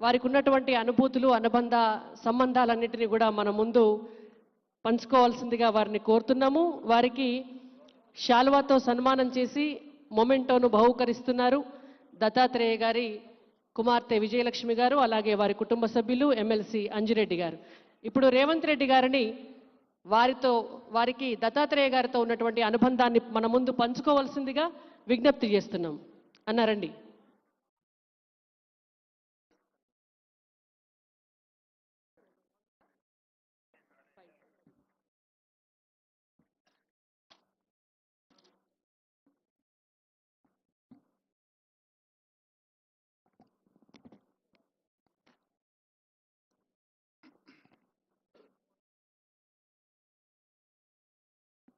వారికి ఉన్నటువంటి అనుభూతులు అనుబంధ సంబంధాలన్నింటినీ కూడా మన ముందు పంచుకోవాల్సిందిగా వారిని కోరుతున్నాము. వారికి శాలువాతో సన్మానం చేసి మొమెంటోను బహూకరిస్తున్నారు దత్తాత్రేయ గారి కుమార్తె విజయలక్ష్మి గారు, అలాగే వారి కుటుంబ సభ్యులు ఎమ్మెల్సీ అంజిరెడ్డి గారు. ఇప్పుడు రేవంత్ రెడ్డి గారిని వారికి దత్తాత్రేయ గారితో ఉన్నటువంటి అనుబంధాన్ని మన ముందు పంచుకోవాల్సిందిగా విజ్ఞప్తి చేస్తున్నాం. అన్నారండి.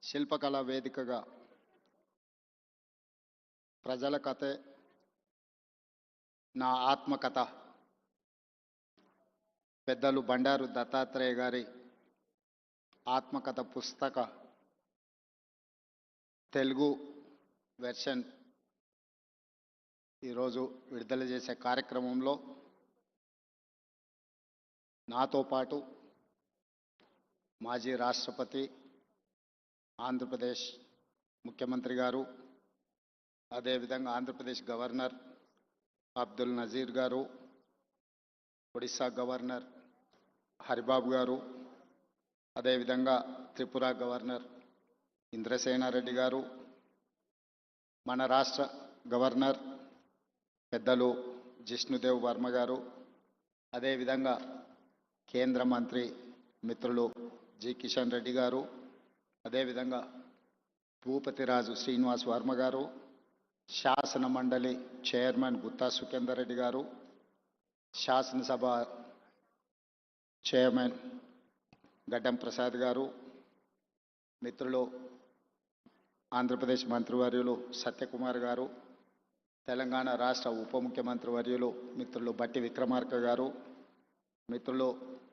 శిల్పకళా వేదికగా ప్రజల కథే నా ఆత్మకథ పెద్దలు బండారు దత్తాత్రేయ గారి ఆత్మకథ పుస్తక తెలుగు వెర్షన్ ఈరోజు విడుదల చేసే కార్యక్రమంలో నాతో పాటు మాజీ రాష్ట్రపతి, ఆంధ్రప్రదేశ్ ముఖ్యమంత్రి గారు, అదేవిధంగా ఆంధ్రప్రదేశ్ గవర్నర్ అబ్దుల్ నజీర్ గారు, ఒడిశా గవర్నర్ హరిబాబు గారు, అదేవిధంగా త్రిపుర గవర్నర్ ఇంద్రసేనారెడ్డి గారు, మన రాష్ట్ర గవర్నర్ పెద్దలు జిష్ణుదేవ్ వర్మ గారు, అదేవిధంగా కేంద్ర మంత్రి మిత్రులు జి కిషన్ రెడ్డి గారు, అదేవిధంగా భూపతిరాజు శ్రీనివాస్ వర్మ గారు, శాసన మండలి చైర్మన్ గుత్తా సుఖేందర్ రెడ్డి గారు, శాసనసభ చైర్మన్ గడ్డం ప్రసాద్ గారు, మిత్రులు ఆంధ్రప్రదేశ్ మంత్రివర్యులు సత్యకుమార్ గారు, తెలంగాణ రాష్ట్ర ఉప ముఖ్యమంత్రి వర్యులు మిత్రులు బట్టి విక్రమార్క గారు, మిత్రులు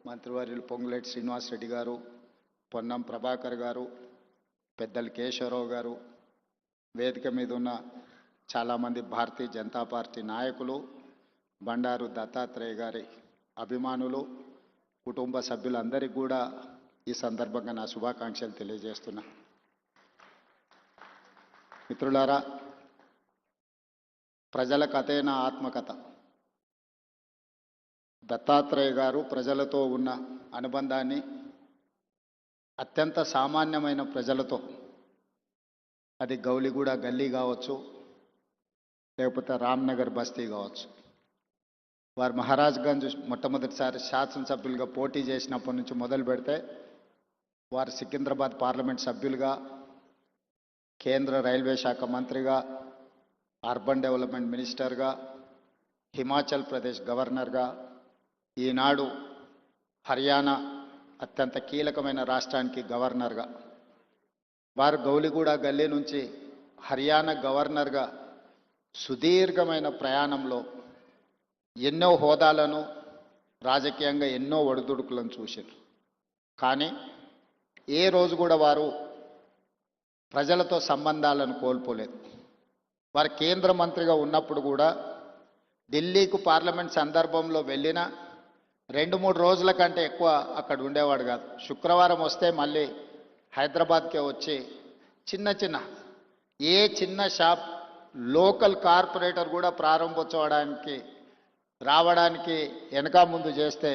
మంత్రివర్యులు పొంగులేటి శ్రీనివాస్ రెడ్డి గారు, పొన్నం ప్రభాకర్ గారు, పెద్దలు కేశవరావు గారు, వేదిక మీద ఉన్న చాలామంది భారతీయ జనతా పార్టీ నాయకులు, బండారు దత్తాత్రేయ గారి అభిమానులు, కుటుంబ సభ్యులందరికీ కూడా ఈ సందర్భంగా నా శుభాకాంక్షలు తెలియజేస్తున్నా. మిత్రులారా, ప్రజల కథే నా ఆత్మకథ. దత్తాత్రేయ గారు ప్రజలతో ఉన్న అనుబంధాన్ని అత్యంత సామాన్యమైన ప్రజలతో, అది గౌలిగూడ గల్లీ కావచ్చు, లేకపోతే రామ్నగర్ బస్తీ కావచ్చు, వారు మహారాజ్గంజ్ మొట్టమొదటిసారి శాసనసభ్యులుగా పోటీ చేసినప్పటి నుంచి మొదలు పెడితే వారు సికింద్రాబాద్ పార్లమెంట్ సభ్యులుగా, కేంద్ర రైల్వే శాఖ మంత్రిగా, అర్బన్ డెవలప్మెంట్ మినిస్టర్గా, హిమాచల్ ప్రదేశ్ గవర్నర్గా, ఈనాడు హర్యానా అత్యంత కీలకమైన రాష్ట్రానికి గవర్నర్గా, వారు గౌలిగూడ గల్లీ నుంచి హర్యానా గవర్నర్గా సుదీర్ఘమైన ప్రయాణంలో ఎన్నో హోదాలను, రాజకీయంగా ఎన్నో ఒడిదుడుకులను చూశారు. కానీ ఏ రోజు కూడా వారు ప్రజలతో సంబంధాలను కోల్పోలేదు. వారు కేంద్ర మంత్రిగా ఉన్నప్పుడు కూడా ఢిల్లీకు పార్లమెంట్ సందర్భంలో వెళ్ళినా 2-3 రోజుల కంటే ఎక్కువ అక్కడ ఉండేవాడు కాదు. శుక్రవారం వస్తే మళ్ళీ హైదరాబాద్కే వచ్చి చిన్న షాప్, లోకల్ కార్పొరేటర్ కూడా ప్రారంభోత్సవానికి రావడానికి వెనక ముందు చేస్తే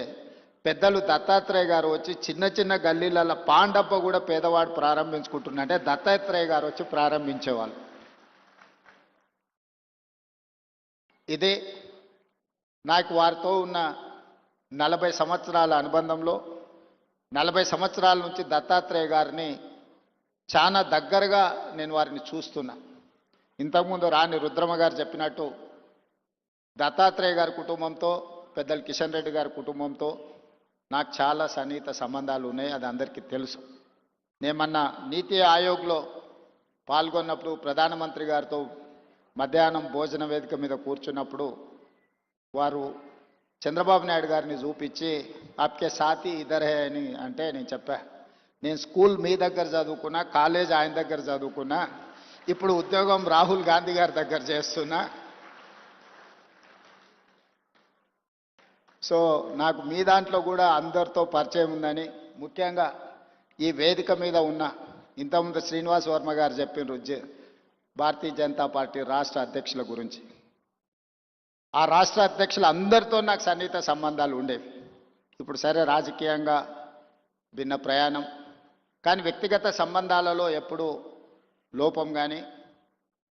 పెద్దలు దత్తాత్రేయ గారు వచ్చి చిన్న గల్లీలలో పాండప్ప కూడా పేదవాడు ప్రారంభించుకుంటున్నంటే దత్తాత్రేయ గారు వచ్చి ప్రారంభించేవాళ్ళు. ఇదే నాకు వారితో ఉన్న 40 సంవత్సరాల అనుబంధంలో 40 సంవత్సరాల నుంచి దత్తాత్రేయ గారిని చాలా దగ్గరగా నేను వారిని చూస్తున్నా. ఇంతకుముందు రాణి రుద్రమ్మ గారు చెప్పినట్టు దత్తాత్రేయ గారి కుటుంబంతో, పెద్దలు కిషన్ రెడ్డి గారి కుటుంబంతో నాకు చాలా సన్నిహిత సంబంధాలు ఉన్నాయి. అది అందరికీ తెలుసు. నేను మొన్న నీతి ఆయోగ్లో పాల్గొన్నప్పుడు ప్రధానమంత్రి గారితో మధ్యాహ్నం భోజన వేదిక మీద కూర్చున్నప్పుడు వారు చంద్రబాబు నాయుడు గారిని చూపించి ఆప్కే సాథీ ఇద్దర్ హే అని అంటే నేను చెప్పా, నేను స్కూల్ మీ దగ్గర చదువుకున్నా, కాలేజ్ ఆయన దగ్గర చదువుకున్నా, ఇప్పుడు ఉద్యోగం రాహుల్ గాంధీ గారి దగ్గర చేస్తున్నా. సో నాకు మీ దాంట్లో కూడా అందరితో పరిచయం ఉందని, ముఖ్యంగా ఈ వేదిక మీద ఉన్న ఇంతకుముందు శ్రీనివాస్ వర్మ గారు చెప్పిన భారతీయ జనతా పార్టీ రాష్ట్ర అధ్యక్షుల గురించి. ఆ రాష్ట్ర అధ్యక్షులు అందరితో నాకు సన్నిహిత సంబంధాలు ఉండేవి. ఇప్పుడు సరే రాజకీయంగా భిన్న ప్రయాణం, కానీ వ్యక్తిగత సంబంధాలలో ఎప్పుడూ లోపం కానీ,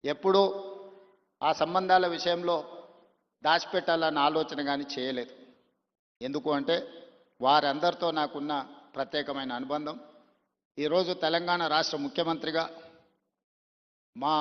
ఎప్పుడూ ఆ సంబంధాల విషయంలో దాచిపెట్టాలన్న ఆలోచన కానీ చేయలేదు. ఎందుకు అంటే వారందరితో నాకున్న ప్రత్యేకమైన అనుబంధం. ఈరోజు తెలంగాణ రాష్ట్ర ముఖ్యమంత్రిగా మా